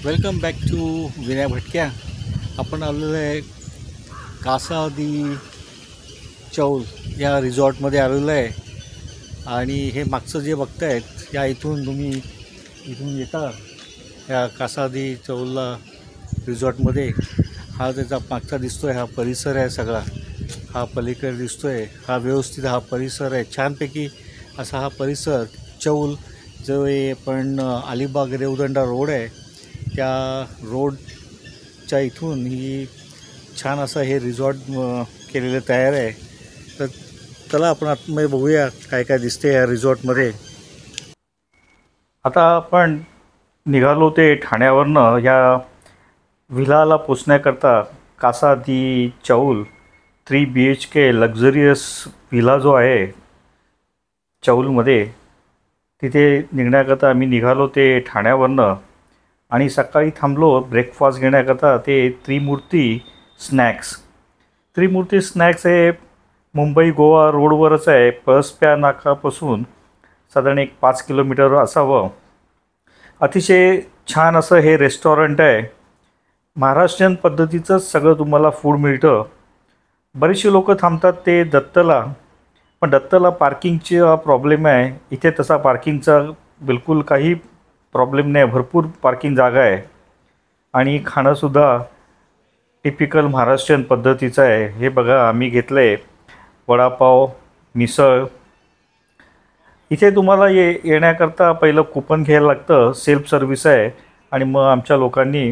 Welcome back to Vinay भटक्या. आपण आलेलो आहे कासादी चौल या रिसॉर्टमध्ये आलेलो आहे. आणि हे मागचं जे बघतायत या इथून येता या कासादी चौलला रिसॉर्टमध्ये. हा त्याचा मागचा दिसतो आहे, हा परिसर आहे सगळा. हा पलीकडे दिसतो आहे, हा व्यवस्थित हा परिसर आहे. छानपैकी असा हा परिसर चौल जो पण अलिबाग रेवदंडा रोड आहे त्या रोडच्या इथून ही छान असं हे रिसॉर्ट केलेलं तयार आहे. तर चला आपण आतमध्ये बघूया काय काय दिसते या रिसॉर्टमध्ये. आता आपण निघालो ते ठाण्यावरनं या व्हिलाला पोचण्याकरता. कासादी चौल 3 BHK लक्झरियस व्हिला जो आहे चौलमध्ये, तिथे निघण्याकरता आम्ही निघालो ते ठाण्यावरनं. आणि सकाळी थांबलो ब्रेकफास्ट घेण्याकरता ते त्रिमूर्ती स्नॅक्स हे मुंबई गोवा रोडवरच आहे. पळसप्या नाकापासून साधारण 5 किलोमीटर असावं. अतिशय छान असं हे रेस्टॉरंट आहे. महाराष्ट्रीयन पद्धतीचंच सगळं तुम्हाला फूड मिळतं. बरेचसे लोक थांबतात ते दत्तला, पण दत्तला पार्किंगचा प्रॉब्लेम आहे. इथे तसा पार्किंगचा बिलकुल काही प्रॉब्लेम नाही, भरपूर पार्किंग जागा आहे. आणि खाणंसुद्धा टिपिकल महाराष्ट्रीयन पद्धतीचं आहे. हे बघा, आम्ही घेतलं आहे वडापाव, मिसळ. इथे तुम्हाला येण्याकरता पहिलं कूपन घ्यायला लागतं. सेल्फ सर्व्हिस आहे. आणि मग आमच्या लोकांनी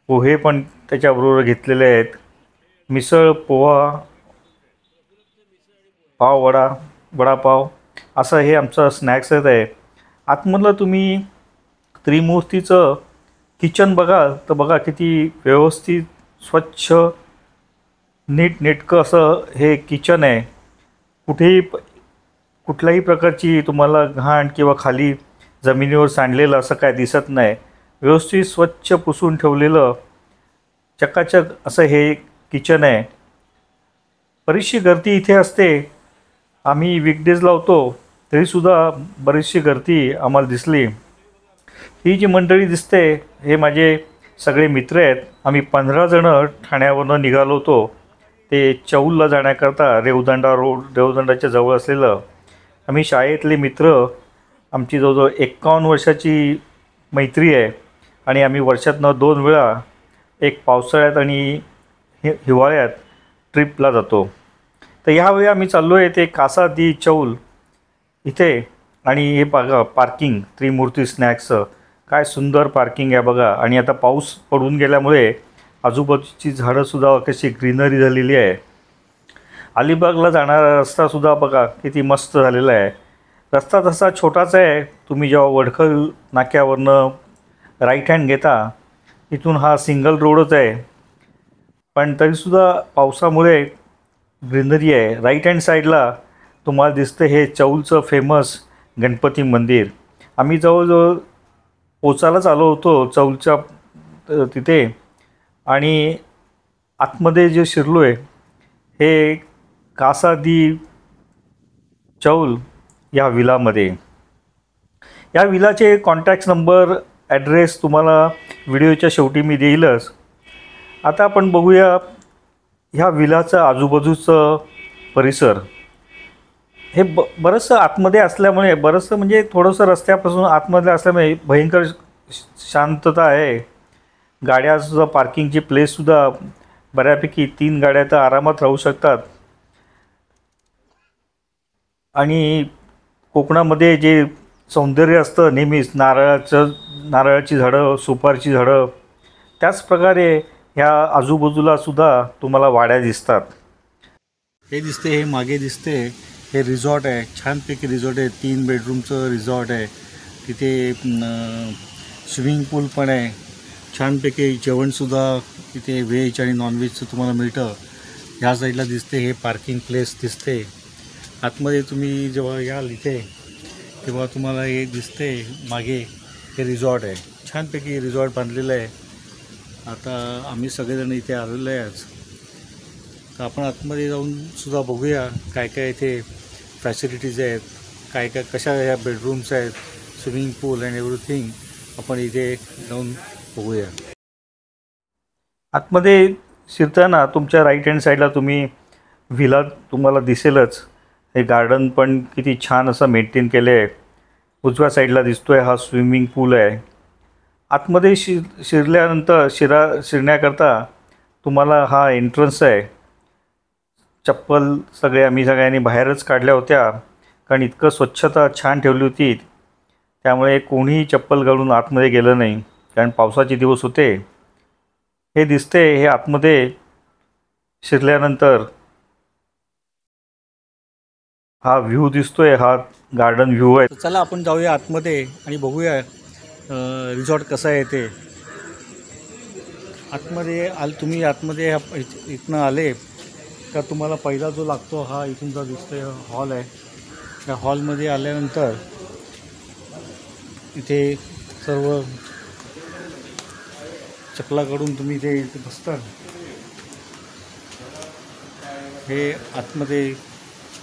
पोहे पण त्याच्याबरोबर घेतलेले आहेत. मिसळ, पोहा, वडापाव असं हे आमचं स्नॅक्स आहे. आतमधलं तुम्ही त्रिमूर्तीचं किचन बघाल तर बघा किती व्यवस्थित स्वच्छ नीटनेटकं असं हे किचन आहे. कुठल्याही प्रकारची तुम्हाला घाण किंवा खाली जमिनीवर सांडलेलं असं काय दिसत नाही. व्यवस्थित स्वच्छ पुसून ठेवलेलं चकाचक असं हे किचन आहे. बरीचशी गर्दी इथे असते. आम्ही वीकडेज लावतो तरीसुद्धा बरीचशी गर्दी आम्हाला दिसली. ही जी मंडळी दिसते हे माझे सगळे मित्र आहेत. आम्ही 15 जणं ठाण्यावरनं निघालो होतो ते चौलला जाण्याकरता. रेवदंडाच्या जवळ असलेलं आम्ही शाळेतले मित्र. आमची जवळजवळ 51 वर्षाची मैत्री आहे. आणि आम्ही वर्षातनं 2 वेळा, एक पावसाळ्यात आणि हिवाळ्यात ट्रिपला जातो. तर ह्यावेळी आम्ही चाललो आहे ते कासादी चौल इथे. आणि हे बघा पार्किंग त्रिमूर्ती स्नॅक्सचं काय सुंदर पार्किंग आहे बघा. आणि आता पाऊस पडून गेल्यामुळे आजूबाजूची झाडंसुद्धा कशी ग्रीनरी झालेली आहे. अलिबागला जाणारा रस्तासुद्धा बघा किती मस्त झालेला आहे. रस्ता तसा छोटाच आहे. तुम्ही जेव्हा वडखल नाक्यावरनं राईट हँड घेता इथून हा सिंगल रोडच आहे. पण तरीसुद्धा पावसामुळे ग्रीनरी आहे. राईट हँड साईडला तुम्हाला दिसतं हे चौलचं फेमस गणपती मंदिर. आम्ही जवळजवळ पोचायलाच आलो होतो चौलच्या तिथे. आणि आतमध्ये जे शिरलो आहे हे कासादी चौल या विलामध्ये. या विलाचे कॉन्टॅक्ट नंबर, ॲड्रेस तुम्हाला व्हिडिओच्या शेवटी मी देईलच. आता आपण बघूया ह्या विलाचं आजूबाजूचं परिसर. हे बरंचसं आतमध्ये असल्यामुळे, बरंचसं म्हणजे थोडंसं रस्त्यापासून आतमध्ये असल्यामुळे भयंकर शांतता आहे. गाड्यासुद्धा पार्किंगची प्लेससुद्धा बऱ्यापैकी 3 गाड्या तर आरामात राहू शकतात. आणि कोकणामध्ये जे सौंदर्य असतं नेहमीच नारळाची झाडं, सुपारीची झाडं, त्याच प्रकारे ह्या आजूबाजूलासुद्धा तुम्हाला वाड्या दिसतात. हे दिसते, हे मागे दिसते हे रिसॉर्ट आहे. छानपैकी रिसॉर्ट आहे. 3 बेडरूमचं रिसॉर्ट आहे. तिथे स्विमिंग पूल पण आहे. छानपैकी जेवणसुद्धा तिथे व्हेज आणि नॉनव्हेजचं तुम्हाला मिळतं. ह्या साईडला दिसते हे पार्किंग प्लेस दिसते. आतमध्ये तुम्ही जेव्हा याल इथे तेव्हा तुम्हाला हे दिसते मागे हे रिसॉर्ट आहे. छानपैकी रिसॉर्ट बांधलेलं आहे. आता आम्ही सगळेजण इथे आलेलो आहे आज. तर आपण आतमध्ये जाऊन सुद्धा बघूया काय काय इथे फॅसिलिटीज आहेत, काय काय कशा ह्या बेडरूम्स आहेत, स्विमिंग पूल अँड एव्हरीथिंग. आपण इथे जाऊन बघूया. आतमध्ये शिरताना तुमच्या राईट हँड साईडला तुम्ही व्हिला तुम्हाला दिसेलच. हे गार्डन पण किती छान असं मेंटेन केलं आहे. उजव्या साईडला दिसतोय हा स्विमिंग पूल आहे. आतमध्ये शिरल्यानंतर शिरण्याकरता तुम्हाला हा एंट्रन्स आहे. चप्पल आम्ही सगळ्यांनी बाहेरच काढल्या होत्या, कारण इतकं स्वच्छता छान ठेवली होती. त्यामुळे कोणीही चप्पल घालून आतमध्ये गेलं नाही, कारण पावसाचे दिवस होते. हे दिसते हे आतमध्ये शिरल्यानंतर हा व्ह्यू दिसतोय, हा गार्डन व्ह्यू आहे. चला आपण जाऊया आतमध्ये आणि बघूया रिसॉर्ट कसं आहे ते. आतमध्ये तुम्ही आतमध्ये इथनं आले का तुम्हाला पहिला जो लागतो हा इथूनचा दिसतोय हॉल आहे. त्या हॉलमध्ये आल्यानंतर इथे सर्व चपलाकडून तुम्ही इथे बसता. हे आतमध्ये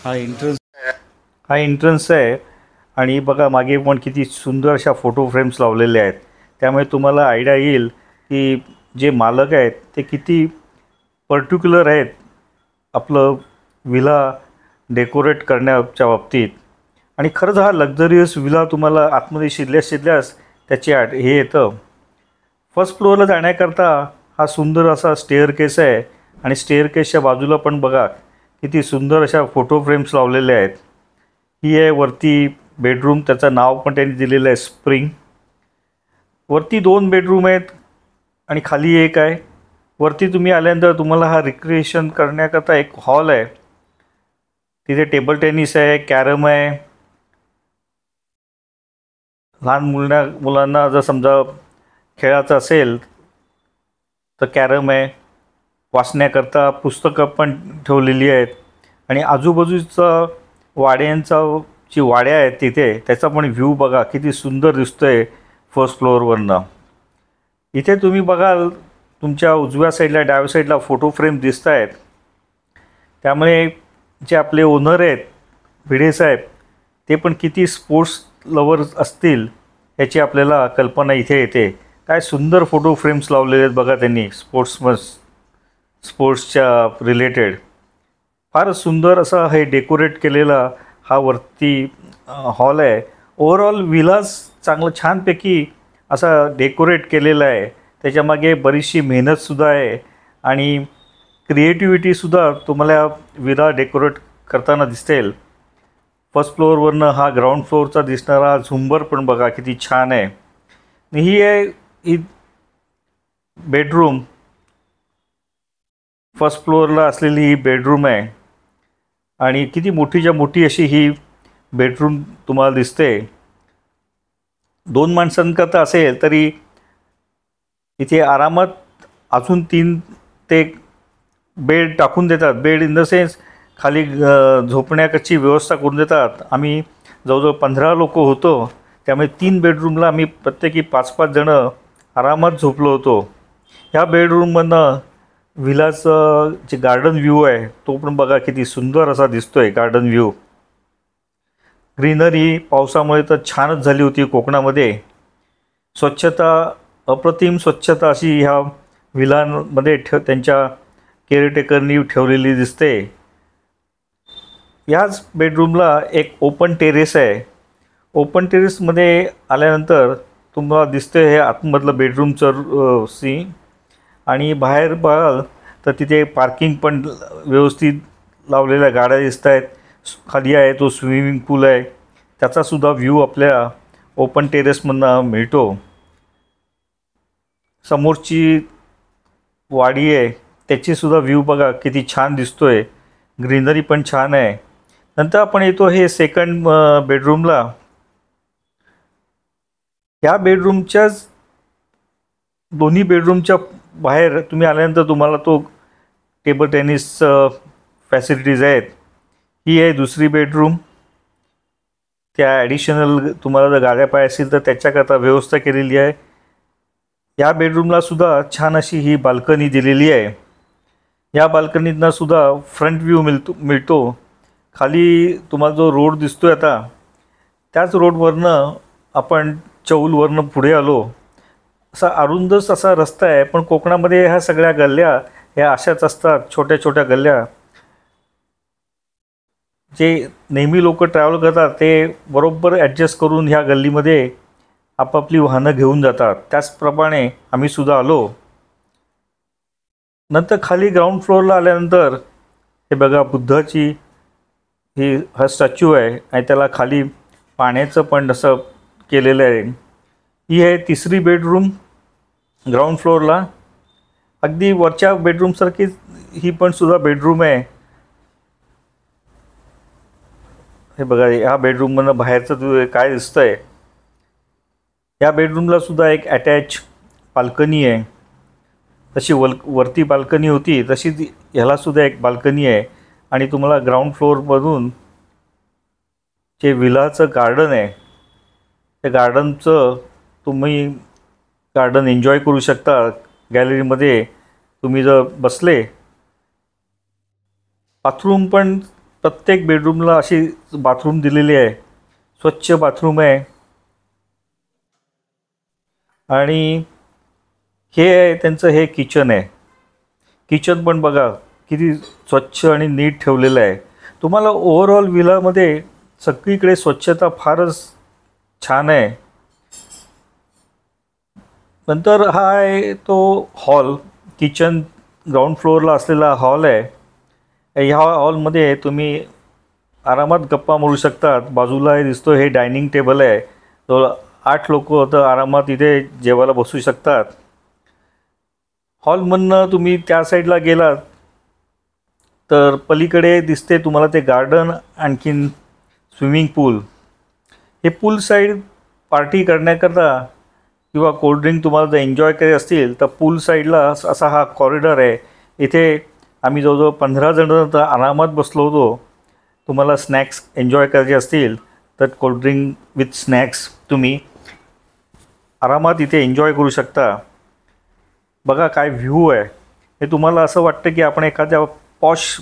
हा एंट्रन्स आहे. आणि बघा मागे पण किती सुंदर अशा फोटो फ्रेम्स लावलेल्या आहेत. त्यामुळे तुम्हाला आयडिया येईल की जे मालक आहेत ते किती पर्टिक्युलर आहेत आपलं विला डेकोरेट करण्याच्या बाबतीत. आणि खरंच हा लक्झरियस विला तुम्हाला आतमध्ये शिरल्यास त्याची हे येतं. फर्स्ट फ्लोअरला जाण्याकरता हा सुंदर असा स्टेअरकेस आहे. आणि स्टेअरकेसच्या बाजूला पण बघा किती सुंदर अशा फोटो फ्रेम्स लावलेल्या आहेत. ही आहे वरती बेडरूम. त्याचं नाव पण त्यांनी दिलेलं आहे स्प्रिंग. वरती 2 बेडरूम आहेत आणि खाली एक आहे. वरती तुम्ही आल्यानंतर तुम्हाला हा रिक्रिएशन करण्याकरता एक हॉल आहे. तिथे टेबल टेनिस आहे, कॅरम आहे. लहान मुलांना जर समजा खेळायचं असेल तर कॅरम आहे. वाचण्याकरता पुस्तकं पण ठेवलेली आहेत. आणि आजूबाजूचा वाड्या आहेत तिथे, त्याचा पण व्ह्यू बघा किती सुंदर दिसतोय फर्स्ट फ्लोअरवरनं. इथे तुम्ही बघाल तुमच्या उजव्या साईडला डाव्या साईडला फोटो फ्रेम दिसत आहेत. त्यामुळे जे आपले ओनर आहेत भिडे साहेब, ते पण किती स्पोर्ट्स लवर्स असतील याची आपल्याला कल्पना इथे येते. काय सुंदर फोटो फ्रेम्स लावलेले आहेत बघा त्यांनी स्पोर्ट्सच्या रिलेटेड. फारच सुंदर असा हे डेकोरेट केलेला हा वरती हॉल आहे. ओव्हरऑल विलाज चांगलं छानपैकी असा डेकोरेट केलेला आहे. त्याच्यामागे बरीचशी मेहनतसुद्धा आहे आणि क्रिएटिव्हिटीसुद्धा तुम्हाला विला डेकोरेट करताना दिसेल. फर्स्ट फ्लोअरवरनं हा ग्राउंड फ्लोअरचा दिसणारा झुंबर पण बघा किती छान आहे. ही बेडरूम फर्स्ट फ्लोअरला असलेली ही बेडरूम आहे. आणि किती मोठीच्या मोठी अशी ही बेडरूम तुम्हाला दिसते. 2 माणसांकरता असेल तरी इथे आरामात अजून 3 ते बेड टाकून देतात. बेड इन द सेन्स खाली झोपण्याची व्यवस्था करून देतात. आम्ही जवळजवळ 15 लोक होतो. त्यामुळे 3 बेडरूमला आम्ही प्रत्येकी 5-5 जणं आरामात झोपलो होतो. ह्या बेडरूममधनं विलाचं जे गार्डन व्ह्यू आहे तो पण बघा किती सुंदर असा दिसतोय गार्डन व्ह्यू. ग्रीनरी पावसामुळे तर छानच झाली होती कोकणामध्ये. स्वच्छता, अप्रतिम स्वच्छता अशी ह्या विलांमध्ये त्यांच्या केअरटेकरनी ठेवलेली दिसते. याच बेडरूमला एक ओपन टेरेस आहे. ओपन टेरेसमध्ये आल्यानंतर तुम्हाला दिसते हे आतमधलं बेडरूमचं सीन. आणि बाहेर बघाल तर तिथे पार्किंग पण व्यवस्थित लावलेल्या गाड्या दिसत आहेत. खाली आहे तो स्विमिंग पूल आहे, त्याचासुद्धा व्ह्यू आपल्या ओपन टेरेसमधनं मिळतो. समोरची वाडी आहे त्याचीसुद्धा व्ह्यू बघा किती छान दिसतोय. ग्रीनरी पण छान आहे. नंतर आपण येतो हे सेकंड बेडरूमला. या बेडरूमच्याच दोन्ही बेडरूमच्या बाहेर तुम्ही आल्यानंतर तुम्हाला तो टेबल टेनिस फॅसिलिटीज आहेत. ही आहे दुसरी बेडरूम. त्या ॲडिशनल तुम्हाला जर गाड्या पाय असतील तर त्याच्याकरता व्यवस्था केलेली आहे. या बेडरूमला सुद्धा छान अशी ही बाल्कनी दिलेली आहे. या बाल्कनीतनं सुद्धा फ्रंट व्ह्यू मिळतो. खाली तुम्हाला जो रोड दिसतोय आता त्याच रोडवरनं आपण चौलवरनं पुढे आलो असा अरुंदच असा रस्ता आहे, पण कोकणामध्ये ह्या सगळ्या गल्ल्या ह्या अशाच असतात, छोट्या छोट्या गल्ल्या. जे नेहमी लोक ट्रॅव्हल करतात ते बरोबर ॲडजस्ट करून ह्या गल्लीमध्ये आपापली वाहनं घेऊन जातात. त्याचप्रमाणे आम्ही सुद्धा आलो. नंतर खाली ग्राउंड फ्लोअरला आल्यानंतर हे बघा, बुद्धाची हा स्टॅच्यू आहे आणि त्याला खाली पाण्याचं पण असं केलेलं आहे. ही आहे तिसरी बेडरूम ग्राउंड फ्लोअरला. अगदी वरच्या बेडरूमसारखीच ही पण सुद्धा बेडरूम आहे. हे बघा, ह्या बेडरूममधनं बाहेरचं काय दिसतंय. या बेडरूमला सुद्धा एक अटॅच बाल्कनी आहे. तशी वरती बाल्कनी होती तशीच ह्याला सुद्धा एक बाल्कनी आहे. आणि तुम्हाला ग्राउंड फ्लोअरमधून जे विलाचं गार्डन आहे, त्या गार्डनचं तुम्ही गार्डन एन्जॉय करू शकता. गॅलरीमध्ये तुम्ही जर बसले, बाथरूम पण प्रत्येक बेडरूमला अशी बाथरूम दिलेली आहे. स्वच्छ बाथरूम आहे. आणि हे आहे त्यांचं हे किचन आहे. किचन पण बघा किती स्वच्छ आणि नीट ठेवलेलं आहे. तुम्हाला ओव्हरऑल विलामध्ये सगळीकडे स्वच्छता फारच छान आहे. नंतर हा आहे तो हॉल. किचन ग्राउंड फ्लोअरला असलेला हॉल आहे. ह्या हॉलमध्ये तुम्ही आरामात गप्पा मारू शकतात. बाजूला दिसतो हे डायनिंग टेबल आहे. तो 8 लोक तर आरामात इथे जेवायला बसू शकतात. हॉलमधनं तुम्ही त्या साईडला गेलात तर पलीकडे दिसते तुम्हाला ते गार्डन, आणखीन स्विमिंग पूल. हे पूल साईड पार्टी करण्याकरता किंवा कोल्ड्रिंक तुम्हाला जर एन्जॉय करायचे असतील तर पूल साईडला असा हा कॉरिडॉर आहे. इथे आम्ही जवळजवळ 15 जण तर आरामात बसलो होतो. तुम्हाला स्नॅक्स एन्जॉय करायचे असतील तर कोल्ड्रिंक विथ स्नॅक्स तुम्ही आरामात इथे एन्जॉय करू शकता. बघा काय व्ह्यू आहे. हे तुम्हाला असं वाटतं की आपण एखाद्या पॉश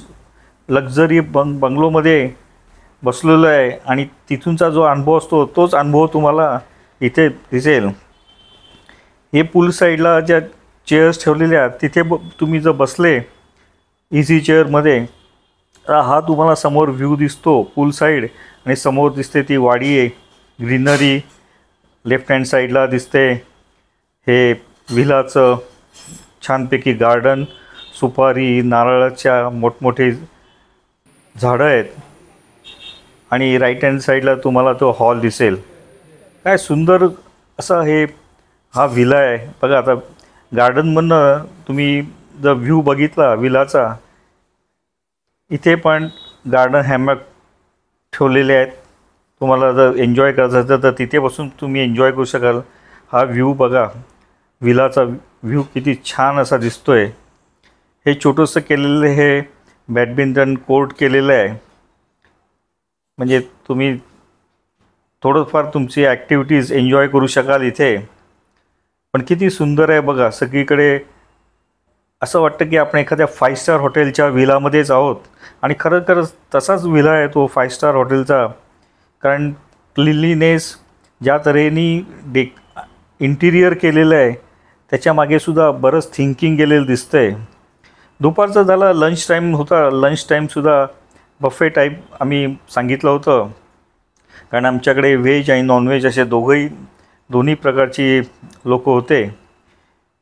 लक्झरी बंगलोमध्ये बसलेलो आहे आणि तिथूनचा जो अनुभव असतो तोच अनुभव तुम्हाला इथे दिसेल. हे पूल साईडला ज्या चेअर्स ठेवलेल्या तिथे तुम्ही जर बसले इझी चेअरमध्ये, हा तुम्हाला समोर व्ह्यू दिसतो पूल साईड. आणि समोर दिसते ती वाडी आहे, ग्रीनरी. लेफ्ट हँड साईडला दिसते हे विलाचं छानपैकी गार्डन. सुपारी, नारळाच्या मोठमोठे झाडं आहेत. आणि राईट हँड साईडला तुम्हाला तो हॉल दिसेल. काय सुंदर असा हा विला आहे. बघा आता गार्डनमधनं तुम्ही जर व्ह्यू बघितला विलाचा, इथे पण गार्डन हॅमॅक ठेवलेले आहेत. तुम्हाला जर एन्जॉय करायचं असेल तर तिथे बसून तुम्ही एन्जॉय करू शकाल. हा व्ह्यू बघा, विलाचा व्ह्यू किती छान असा दिसतोय. हे छोटंसं केलेलं हे बॅडमिंटन कोर्ट केलेलं आहे. म्हणजे तुम्ही थोडंफार तुमची ॲक्टिव्हिटीज एन्जॉय करू शकाल इथे. पण किती सुंदर आहे बघा. सगळीकडे असं वाटतं की आपण एखाद्या 5 स्टार हॉटेलच्या विलामध्येच आहोत. आणि खरंच तसाच विला आहे तो 5 स्टार हॉटेलचा. कारण क्लिनलीनेस ज्या तऱ्हेने इंटिरियर केलेलं आहे त्याच्या मागेसुद्धा बरंच थिंकिंग केलेलं दिसतं आहे. दुपारचा झाला, लंच टाईम होता. लंच टाईमसुद्धा बफे टाईप आम्ही सांगितलं होतं. कारण आमच्याकडे व्हेज आणि नॉनव्हेज असे दोन्ही प्रकारची लोक होते.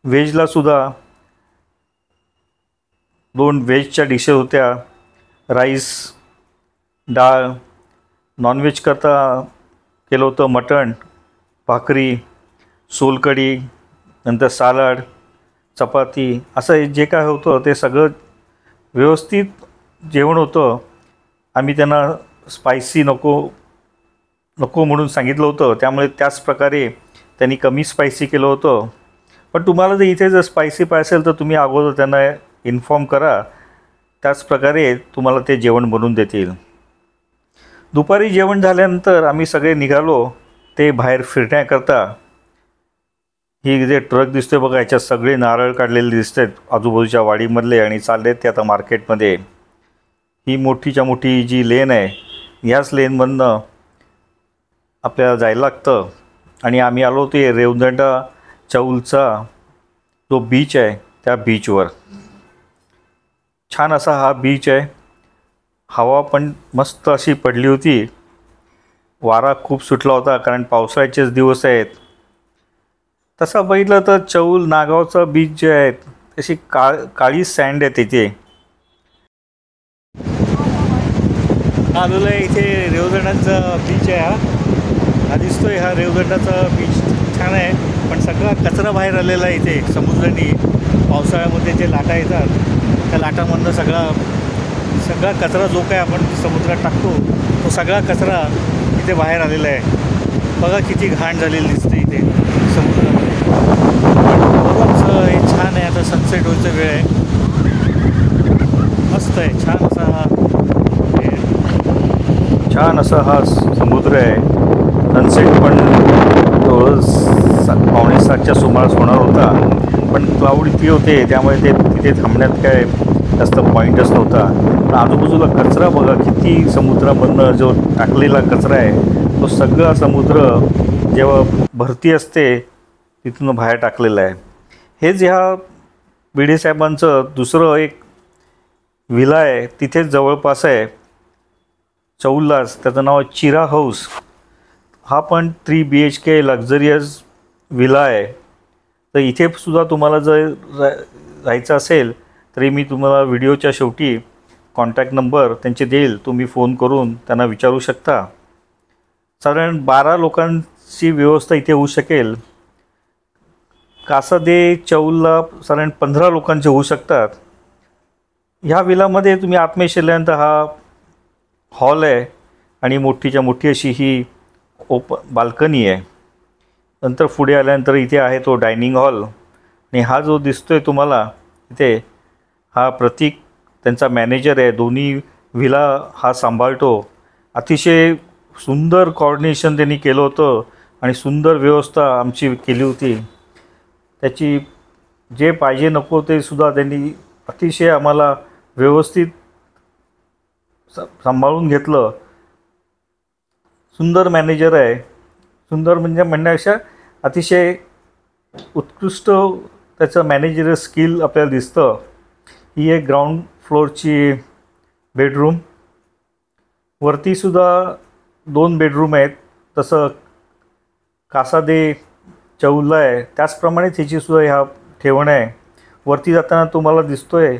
व्हेजलासुद्धा 2 व्हेजच्या डिशेस होत्या, राईस, डाळ. नॉनव्हेज करता केलं होतं मटण, भाकरी, सोलकढी, नंतर सालाड, चपाती. असं जे काय होतं ते सगळं व्यवस्थित जेवण होतं. आम्ही त्यांना स्पायसी नको म्हणून सांगितलं होतं, त्यामुळे त्याच प्रकारे त्यांनी कमी स्पायसी केलं होतं. पण तुम्हाला जर इथे जर स्पायसी पाहिजे असेल तर तुम्ही अगोदर त्यांना इन्फॉर्म करा. त्याचप्रकारे तुम्हाला ते जेवण बनवून देतील. दुपारी जेवण झाल्यानंतर आम्ही सगळे निघालो ते बाहेर फिरण्याकरता. ही जे ट्रक दिसते बघा, याच्यात सगळे नारळ काढलेले दिसत आहेत आजूबाजूच्या वाडीमधले आणि चाललेत ते आता मार्केटमध्ये. ही मोठीच्या मोठी जी लेन आहे, ह्याच लेनमधनं आपल्याला जायला लागतं. आणि आम्ही आलो ते रेवदंडा चौलचा जो बीच आहे त्या बीचवर. छान असा हा बीच आहे. हवा पण मस्त अशी पडली होती. वारा खूप सुटला होता कारण पावसाळ्याचेच दिवस आहेत. तसं बघितलं तर चौल नागावचं बीच जे आहे तशी काळी सँड आहे तिथे. आलेलं आहे इथे रेवदंडाचा बीच आहे. हा दिसतोय हा रेवदंडाचा बीच छान आहे, पण सगळा कचरा बाहेर आलेला आहे इथे समुद्राने. पावसाळ्यामध्ये जे लाटा येतात त्या लाटामधनं सगळा कचरा जो काय आपण समुद्रात टाकतो तो सगळा कचरा इथे बाहेर आलेला आहे. बघा किती घाण झालेली दिसते इथे समुद्रामध्ये. बघाच हे छान आहे. आता सनसेट व्हायचा वेळ आहे. मस्त आहे. छान असा हा समुद्र आहे. सनसेट पण पावणे 7च्या सुमारास होणार होता, पण क्लाउड इतके होते त्यामुळे ते तिथे थांबण्यात काय जास्त पॉईंटच नव्हता. पण आजूबाजूला कचरा बघा किती समुद्रामधनं जो टाकलेला कचरा आहे तो सगळा समुद्र जेव्हा भरती असते तिथून बाहेर टाकलेला आहे. हेच ह्या भिडे साहेबांचं दुसरं एक विला आहे तिथेच जवळपास आहे चौललाच. त्याचं नाव चिरा हाऊस. हा पण 3 BHK लक्झरियस विला आहे. तर इथे सुद्धा तुम्हाला जर राहायचं असेल तरी मी तुम्हाला व्हिडिओच्या शेवटी कॉन्टॅक्ट नंबर त्यांचे देईल. तुम्ही फोन करून त्यांना विचारू शकता. साधारण 12 लोकांची व्यवस्था इथे होऊ शकेल. कासा दे चौलला साधारण 15 लोकांचे होऊ शकतात. ह्या विलामध्ये तुम्ही आतमध्ये शिरल्यानंतर हा हॉल आहे आणि मोठीच्या मोठी अशी ही बाल्कनी आहे. नंतर पुढे आल्यानंतर इथे आहे तो डायनिंग हॉल. आणि हा जो दिसतोय तुम्हाला इथे हा प्रतीक त्यांचा मॅनेजर आहे. दोन्ही विला हा सांभाळतो. अतिशय सुंदर कोऑर्डिनेशन त्यांनी केलं होतं आणि सुंदर व्यवस्था आमची केली होती. त्याची जे पाहिजे नको ते सुद्धा त्यांनी अतिशय आम्हाला व्यवस्थित सांभाळून घेतलं. सुंदर मॅनेजर आहे. सुंदर म्हणजे म्हणण्यापेक्षा अतिशय उत्कृष्ट त्याचं मॅनेजरियल स्किल आपल्याला दिसतं. ही एक ग्राउंड फ्लोअरची बेडरूम. वरतीसुद्धा 2 बेडरूम आहेत. तसं कासा दे चौलला आहे त्याचप्रमाणेच ह्याचीसुद्धा ह्या ठेवण आहे. वरती जाताना तुम्हाला दिसतोय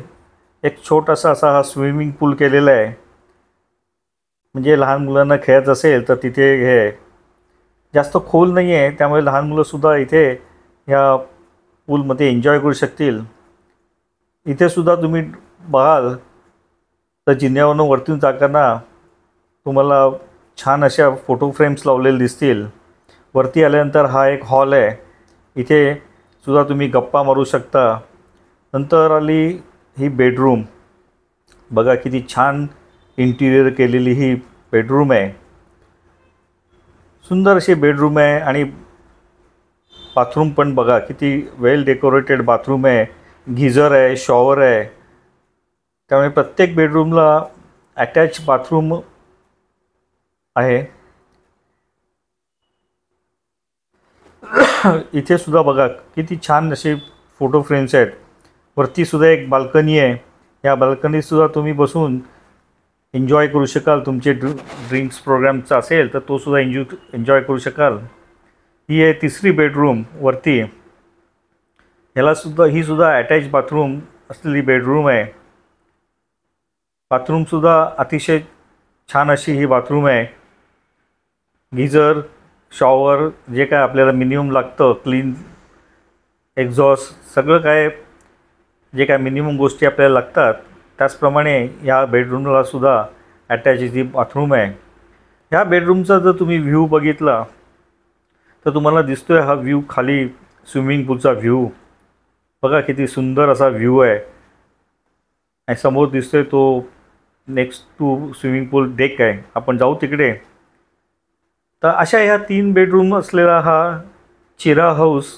एक छोटासा असा हा स्विमिंग पूल केलेला आहे. म्हणजे लहान मुलांना खेळायचं असेल तर तिथे हे जास्त खोल नाही आहे त्यामुळे लहान मुलंसुद्धा इथे ह्या पूलमध्ये एन्जॉय करू शकतील. इथेसुद्धा तुम्ही बघाल तर जिन्यावरून वरतून जाताना तुम्हाला छान अशा फोटो फ्रेम्स लावलेले दिसतील. वरती आल्यानंतर हा एक हॉल आहे. इथे सुद्धा तुम्ही गप्पा मारू शकता. नंतर आली ही बेडरूम. बघा किती छान इंटिरियर केलेली ही बेडरूम आहे. सुंदर अशी बेडरूम आहे. आणि बाथरूम पण बघा किती वेल डेकोरेटेड बाथरूम आहे. गीझर आहे, शॉवर आहे. त्यामुळे प्रत्येक बेडरूमला अटॅच बाथरूम आहे. इथे सुद्धा बघा किती छान असे फोटो फ्रेम्स आहेत. वरतीसुद्धा एक बाल्कनी आहे. या बाल्कनीतसुद्धा तुम्ही बसून एन्जॉय करू शकाल. तुमचे ड्रिंक्स प्रोग्रामचा असेल तर तोसुद्धा एन्जॉय करू शकाल. ही आहे 3री बेडरूम वरती. ही सुद्धा अटॅच बाथरूम असलेली बेडरूम आहे. बाथरूमसुद्धा अतिशय छान अशी ही बाथरूम आहे. गीझर, शॉवर जे काय आपल्याला मिनिमम लागतं, क्लीन एक्झॉस्ट सगळं काय जे काय मिनिमम गोष्टी आपल्याला लागतात त्याचप्रमाणे ह्या बेडरूमला सुद्धा अटॅच ही बाथरूम आहे. ह्या बेडरूमचा जर तुम्ही व्ह्यू बघितला तर तुम्हाला दिसतोय हा व्ह्यू खाली स्विमिंग पूलचा व्ह्यू. बघा किती सुंदर असा व्ह्यू आहे. आणि समोर दिसतोय तो next to swimming pool deck आहे. आपण जाऊ तिकडे. तर अशा ह्या 3 बेडरूम असलेला हा चिरा हाऊस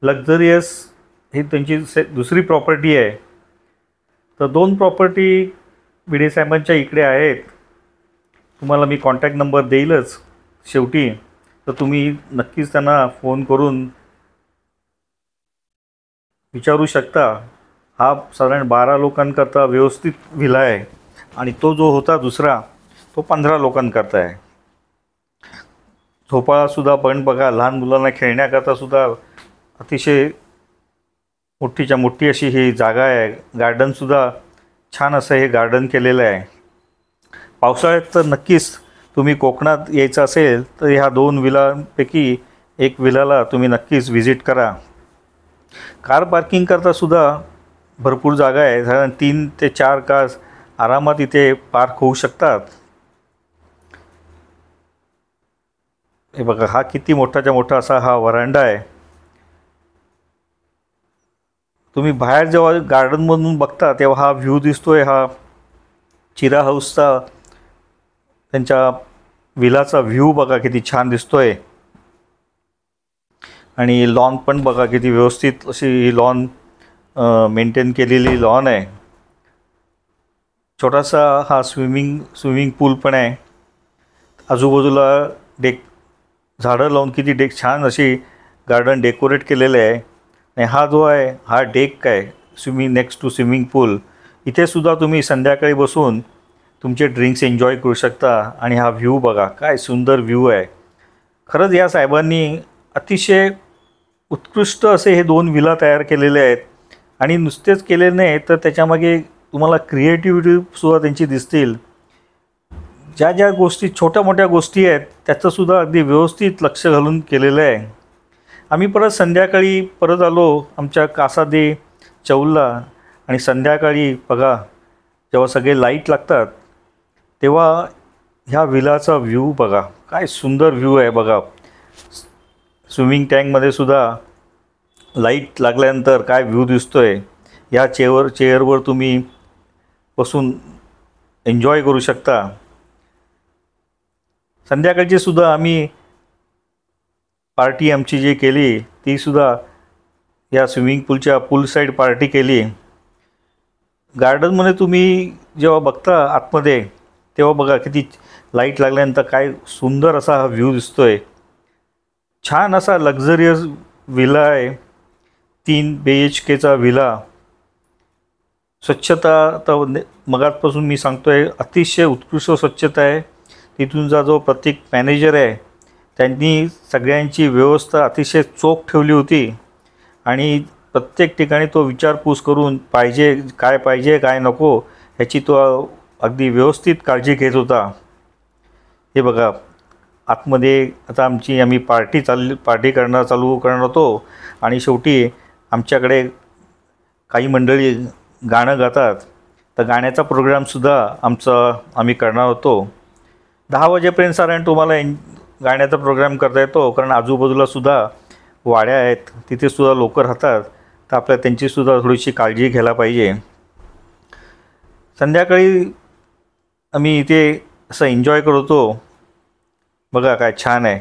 लक्झरियस ही त्यांची दुसरी प्रॉपर्टी आहे. तर 2 प्रॉपर्टी भिडे साहेबांच्या इकडे आहेत. तुम्हाला मी कॉन्टॅक्ट नंबर देईलच शेवटी. तर तुम्ही नक्कीच त्यांना फोन करून विचारू शकता. हा साधारण 12 लोकांकरता व्यवस्थित विला आहे आणि तो जो होता दुसरा तो 15 लोकांकरता आहे. झोपाळासुद्धा पण बघा, लहान मुलांना खेळण्याकरता सुद्धा अतिशय मोठीच्या मोठी अशी ही जागा आहे. गार्डनसुद्धा छान असं हे गार्डन केलेलं आहे. पावसाळ्यात तर नक्कीच तुम्ही कोकणात यायचं असेल तर ह्या 2 विलांपैकी एक विलाला तुम्ही नक्कीच व्हिजिट करा. कार पार्किंग करता सुद्धा भरपूर जागा आहे. साधारण 3 ते 4 कार्स आरामात इथे पार्क होऊ शकतात. हे बघा, हा किती मोठाच्या मोठा असा हा व्हरांडा आहे. तुम्ही बाहेर जेव्हा गार्डनमधून बघता तेव्हा हा व्ह्यू दिसतोय, हा चिरा हाऊसचा त्यांच्या विलाचा व्ह्यू बघा किती छान दिसतोय. आणि लॉन पण बघा किती व्यवस्थित अशी लॉन मेंटेन केलेली लॉन आहे. छोटासा हा स्विमिंग पूल पण आहे. आजूबाजूला झाडं लावून किती छान अशी गार्डन डेकोरेट केलेलं आहे. आणि हा जो आहे हा डेक आहे नेक्स्ट टू स्विमिंग पूल. इथे सुद्धा तुम्ही संध्याकाळी बसून तुमचे ड्रिंक्स एन्जॉय करू शकता. आणि हा व्ह्यू बघा, काय सुंदर व्ह्यू आहे. खरंच या साहेबांनी अतिशय उत्कृष्ट असे हे 2 विला तयार केलेले आहेत. आणि नुसतेच केले नाही तर त्याच्यामागे तुम्हाला क्रिएटिव्हिटीसुद्धा त्यांची दिसतील. ज्या ज्या गोष्टी छोट्या मोठ्या गोष्टी आहेत त्याचंसुद्धा अगदी व्यवस्थित लक्ष घालून केलेलं आहे. आम्ही परत संध्याकाळी परत आलो आमच्या कासा दे चौलला. आणि संध्याकाळी बघा जेव्हा सगळे लाईट लागतात तेव्हा ह्या विलाचा व्ह्यू बघा, काय सुंदर व्ह्यू आहे बघा. स्विमिंग टँकमध्ये सुद्धा लाईट लागल्यानंतर काय व्ह्यू दिसतोय. या चेअरवर तुम्ही बसून एन्जॉय करू शकता. संध्याकाळची सुद्धा आम्ही पार्टी आमची जी केली तीसुद्धा या स्विमिंग पूलच्या पूल साईड पार्टी केली. गार्डनमध्ये तुम्ही जेव्हा बघता आतमध्ये तेव्हा बघा किती लाईट लागल्यानंतर काय सुंदर असा हा व्ह्यू दिसतोय. छान असा लक्झरियस विला आहे. 3 BHKचा विला. स्वच्छता तर मगाचपासून मी सांगतोय अतिशय उत्कृष्ट स्वच्छता आहे. तिथूनचा जो प्रत्येक मॅनेजर आहे त्यांनी सगळ्यांची व्यवस्था अतिशय चोख ठेवली होती. आणि प्रत्येक ठिकाणी तो विचारपूस करून पाहिजे काय नको ह्याची तो अगदी व्यवस्थित काळजी घेत होता. हे बघा आतमध्ये आता आम्ही पार्टी चालू करणार होतो. आणि शेवटी आमच्याकडे काही मंडळी गाणं गातात तर गाण्याचा प्रोग्रामसुद्धा आम्ही करणार होतो. 10 वाजेपर्यंत साधारण तुम्हाला गाण्याचा प्रोग्राम करता येतो. कारण आजूबाजूलासुद्धा वाड्या आहेत, तिथेसुद्धा लोक राहतात. तर आपल्याला त्यांचीसुद्धा थोडीशी काळजी घ्यायला पाहिजे. संध्याकाळी आम्ही इथे असं एन्जॉय करत होतो. बघा काय छान आहे.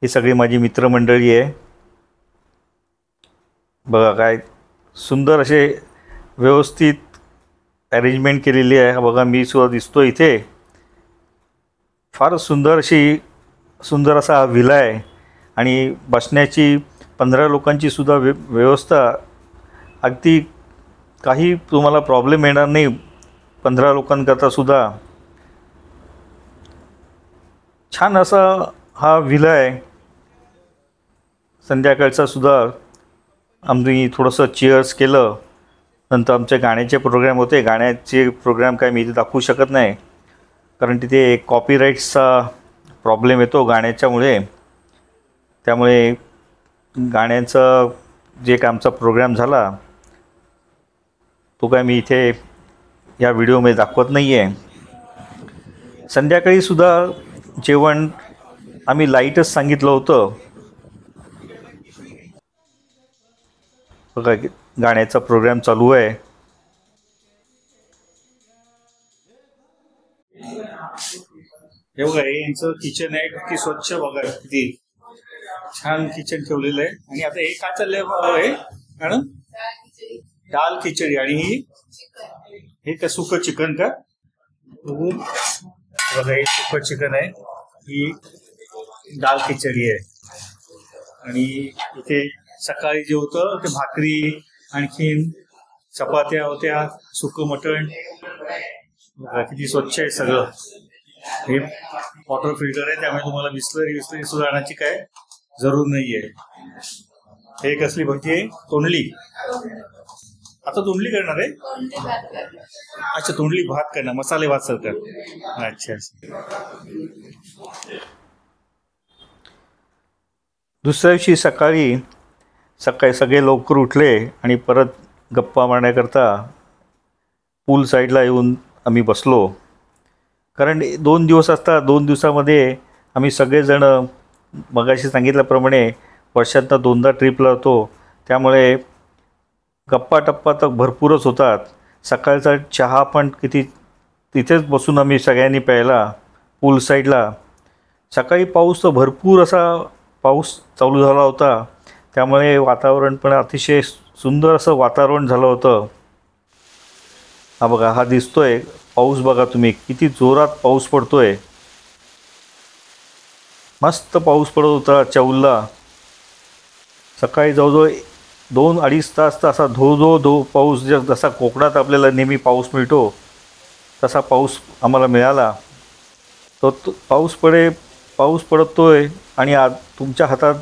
ही सगळी माझी मित्रमंडळी आहे. बघा काय सुंदर असे व्यवस्थित अरेंजमेंट केलेली आहे. बघा मी सुद्धा दिसतो इथे. फार सुंदर असा हा विला आहे. आणि बसण्याची 15 लोकांची सुद्धा व्यवस्था अगदी काही तुम्हाला प्रॉब्लेम येणार नाही. 15 लोकांकरता सुद्धा छान असा हा विला आहे. संध्याकाळचा सुद्धा आम्ही थोडंसं चीअर्स केलं. नंतर आमचे गाण्याचे प्रोग्राम होते. गाण्याचे प्रोग्राम काय मी इथे दाखवू शकत नाही कारण तिथे कॉपीराईट्सचा प्रॉब्लेम येतो गाण्याच्यामुळे. त्यामुळे गाण्याचा जे काय आमचा प्रोग्राम झाला तो काय मी इथे या व्हिडिओमध्ये दाखवत नाही आहे. संध्याकाळीसुद्धा जेवण आम्ही लाईटच सांगितलं होतं. बघा गाण्याचा प्रोग्राम चालू आहे. हे बघा हे यांचं किचन आहे. किती स्वच्छ बघा, किती छान किचन ठेवलेलं आहे. आणि आता हे काय चाललंय आहे मॅडम? दाल खिचडी. आणि हे का सुकं चिकन का? बघा हे सुकं चिकन आहे. ही दाल खिचडी आहे. आणि इथे सकाळी जे होतं ते भाकरी, आणखीन चपात्या होत्या, सुकं मटण. किती स्वच्छ आहे सगळं. हे वॉटर फिल्टर आहे, त्यामुळे तुम्हाला बिस्लरी सुद्धा आणायची काय जरूर नाहीये. हे कसली भजी आहे? तोंडली. आता तोंडली करणार आहे? अच्छा, तोंडली भात करणार, मसाले भात सरकार. अच्छा. दुसऱ्या दिवशी सकाळी सगळे लवकर उठले आणि परत गप्पा मारण्याकरता पूल साईडला येऊन आम्ही बसलो. कारण 2 दिवस असतात, 2 दिवसामध्ये आम्ही सगळेजण मगाशी सांगितल्याप्रमाणे वर्षातनं 2दा ट्रिपला जातो, त्यामुळे गप्पा टप्पा तर भरपूरच होतात. सकाळचा चहा पण किती तिथेच बसून आम्ही सगळ्यांनी प्यायला पूल साईडला. सकाळी पाऊस तर भरपूर असा पाऊस चालू झाला होता, त्यामुळे वातावरण पण अतिशय सुंदर असं वातावरण झालं होतं. हा बघा, हा दिसतोय पाऊस, बघा तुम्ही किती जोरात पाऊस पडतोय. मस्त पाऊस पडत होता चौलला. सकाळी जवळजवळ 2-2.5 तास असा धो पाऊस, जसा कोकणात आपल्याला नेहमी पाऊस मिळतो तसा पाऊस आम्हाला मिळाला. तो पाऊस पडतोय आणि तुमच्या हातात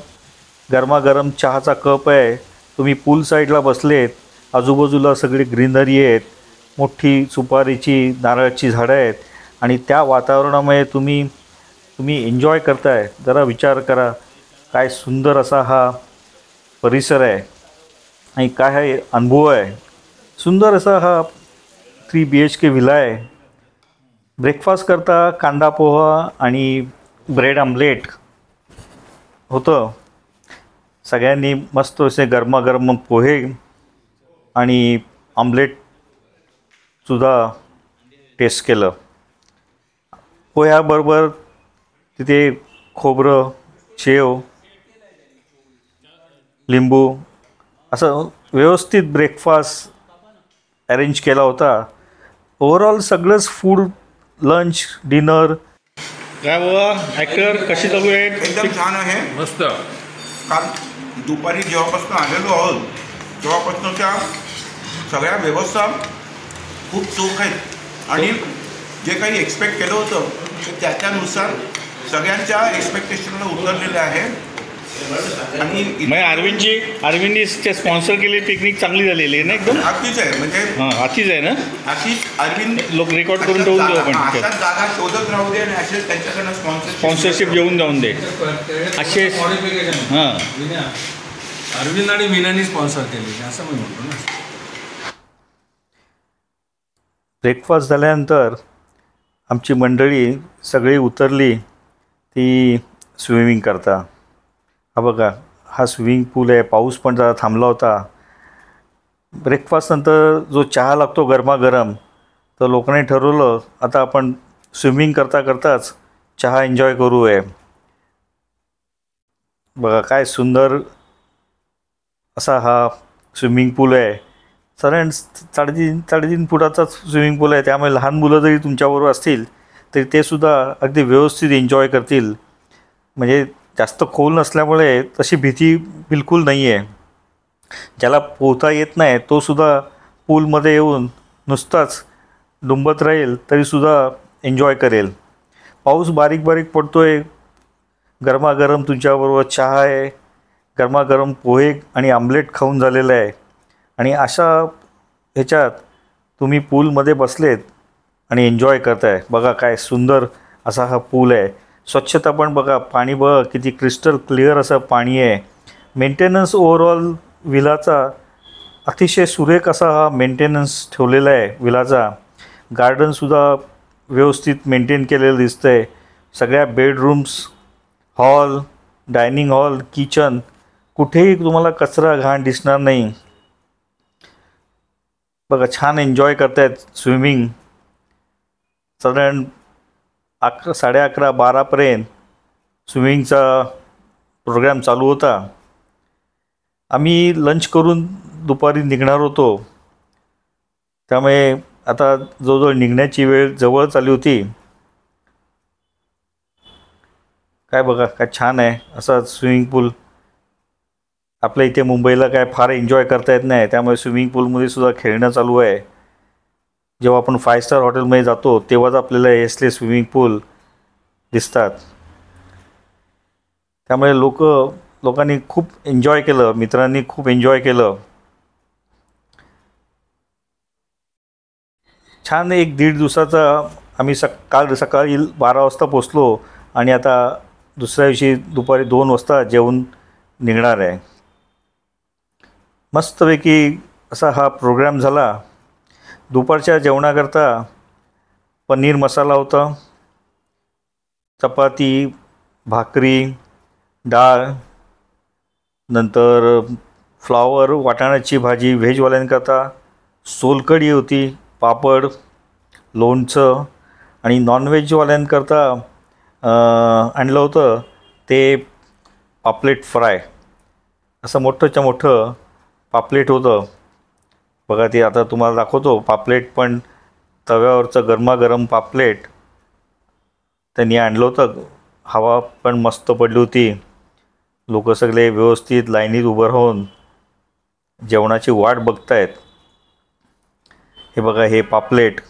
गरमागरम चहाचा कप आहे. तुम्ही पूल साईडला बसलेत, आजूबाजूला सगळी ग्रीनरी आहेत, मोठी सुपारीची नारळाची झाडं आहेत आणि त्या वातावरणामुळे तुम्ही एन्जॉय करताय. जरा विचार करा, काय सुंदर असा हा परिसर आहे आणि काय हा अनुभव आहे. सुंदर असा हा 3 BHK व्हिला आहे. ब्रेकफास्ट करता कांदा पोहा आणि ब्रेड आमलेट होतं. सगळ्यांनी मस्त असे गरमागरम पोहे आणि आमलेटसुद्धा टेस्ट केलं. पोह्याबरोबर तिथे खोबरं, शेव, लिंबू असं व्यवस्थित ब्रेकफास्ट अरेंज केला होता. ओव्हरऑल सगळंच फूड, लंच, डिनर. काय बाबा ॲक्टर कशी चालू आहे? एकदम छान आहे, मस्त. काल दुपारी जेव्हापासून आलेलो आहोत तेव्हापासून त्या सगळ्या व्यवस्था खूप चोख आहेत आणि जे काही एक्सपेक्ट केलं होतं ते त्याच्यानुसार सगळ्यांच्या एक्सपेक्टेशनला उतरलेलं आहे. आणि अरविंदनी स्पॉन्सर केलेली पिकनिक चांगली झालेली आहे ना एकदम. अगदीच आहे, म्हणजे अतिच आहे ना. अशीच अरविंद लोक रेकॉर्ड करून ठेवून देऊ आपण. अशाच जागा शोधत राहू दे आणि असेच त्यांच्याकडनं स्पॉन्सरशिप घेऊन जाऊन दे असे. हां, अरविंद आणि मीनानी स्पॉन्सर केले असं मी म्हणतो ना. ब्रेकफास्ट झाल्यानंतर आमची मंडळी सगळी उतरली ती स्विमिंग करता. हा बघा, हा स्विमिंग पूल आहे. पाऊस पण जरा थांबला होता. ब्रेकफास्टनंतर जो चहा लागतो गरमागरम, तर लोकांनी ठरवलं आता आपण स्विमिंग करताच चहा एन्जॉय करू आहे. बघा काय सुंदर असा हा स्विमिंग पूल आहे. साधारण 3.5 फुटाचा स्विमिंग पूल आहे, त्यामुळे लहान मुलं जरी तुमच्याबरोबर असतील तरी ते सुद्धा अगदी व्यवस्थित एन्जॉय करतील. म्हणजे जास्त खोल नसल्यामुळे तशी भीती बिलकुल नाही आहे. ज्याला पोहता येत नाही तोसुद्धा पूलमध्ये येऊन नुसताच डुंबत राहील तरीसुद्धा एन्जॉय करेल. पाऊस बारीक बारीक पडतो आहे. गरमागरम तुमच्याबरोबर चहा आहे, गरमागरम पोहे आणि आमलेट खाऊन झालेलं आहे आणि अशा ह्याच्यात तुम्ही पूलमध्ये बसलेत आणि एन्जॉय करताय. बघा काय सुंदर असा हा पूल आहे. स्वच्छता पण बघा, पाणी बघा किती क्रिस्टल क्लिअर असं पाणी आहे. मेंटेनन्स ओव्हरऑल विलाचा अतिशय सुरेख असा हा मेंटेनन्स ठेवलेला आहे विलाचा. गार्डनसुद्धा व्यवस्थित मेंटेन केलेलं दिसतं आहे. सगळ्या bedrooms, hall, dining hall, kitchen कुठेही तुम्हाला कचरा घाण दिसणार नाही. बघा छान एन्जॉय करतायत स्विमिंग. साधारण 11:30-12पर्यंत स्विमिंगचा प्रोग्राम चालू होता. आम्ही लंच करून दुपारी निघणार होतो, त्यामुळे आता जवळजवळ निघण्याची वेळ जवळच आली होती. काय बघा काय छान आहे असा स्विमिंग पूल. आपल्या इथे मुंबईला काय फार एन्जॉय करता येत नाही, त्यामुळे स्विमिंग पूलमध्ये सुद्धा खेळणं चालू आहे. जेव्हा आपण 5 स्टार हॉटेलमध्ये जातो तेव्हाच आपल्याला हे असले स्विमिंग पूल दिसतात. त्यामुळे लोकांनी खूप एन्जॉय केलं, मित्रांनी खूप एन्जॉय केलं. छान 1-1.5 दिवसाचा आम्ही काल सकाळी 12 वाजता पोचलो आणि आता दुसऱ्या दिवशी दुपारी 2 वाजता जेवून निघणार आहे. मस्तपैकी असा हा प्रोग्राम झाला. दुपारच्या जेवणाकरता पनीर मसाला होता, चपाती, भाकरी, डाळ, नंतर फ्लॉवर वाटाण्याची भाजी व्हेजवाल्यांकरता, सोलकढी होती, पापड, लोणचं आणि नॉनव्हेजवाल्यांकरता आणलं होतं ते पापलेट फ्राय. असं मोठंच्या मोठं पापलेट होतं बघा. ते आता तुम्हाला दाखवतो पापलेट, पण तव्यावरचं गरमागरम पापलेट त्यांनी आणलं होतं. हवा पण मस्त पडली होती. लोक सगळे व्यवस्थित लाईनीत उभं राहून जेवणाची वाट बघतायत. हे बघा, हे पापलेट,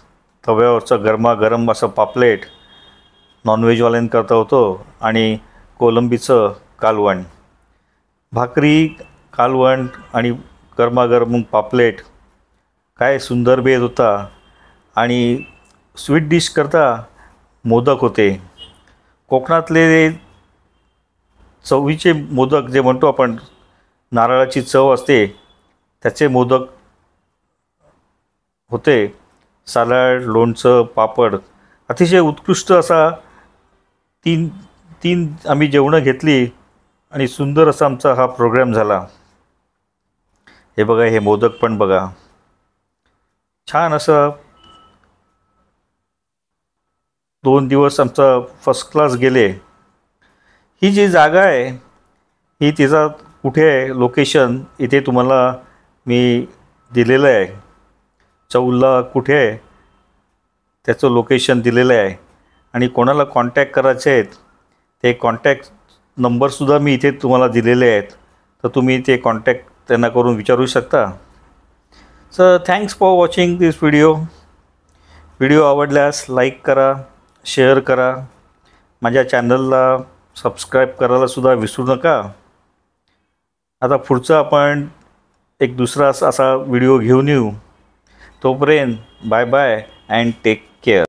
तव्यावरचं गरमागरम असं पापलेट नॉनव्हेजवाल्यांकरता होतं. आणि कोलंबीचं कालवण, भाकरी, कालवण आणि गरमागरम पापलेट. काय सुंदर बेत होता. आणि स्वीट डिश करता मोदक होते. कोकणातले चवीचे मोदक जे म्हणतो आपण, नारळाची चव असते त्याचे मोदक होते. सॅलड, लोणचं, पापड, अतिशय उत्कृष्ट असा तीन आम्ही जेवणं घेतली आणि सुंदर असा आमचा हा प्रोग्राम झाला. हे बघा, हे मोदक पण बघा, छान असं 2 दिवस आमचा फर्स्ट क्लास गेले. ही जी जागा आहे ही तिचा कुठे आहे लोकेशन इथे तुम्हाला मी दिलेलं आहे. चौलला कुठे आहे त्याचं लोकेशन दिलेलं आहे. आणि कोणाला कॉन्टॅक्ट करायचे आहेत ते कॉन्टॅक्ट नंबरसुद्धा मी इथे तुम्हाला दिलेले आहेत, तर तुम्ही ते कॉन्टॅक्ट त्यांना करून विचारू शकता. So thanks for watching this video आवडल्यास लाईक करा, शेअर करा, माझ्या चॅनलला सबस्क्राईब करायलासुद्धा विसरू नका. आता पुढचा आपण एक दुसरा असा व्हिडिओ घेऊन येऊ. तोपर्यंत बाय बाय अँड टेक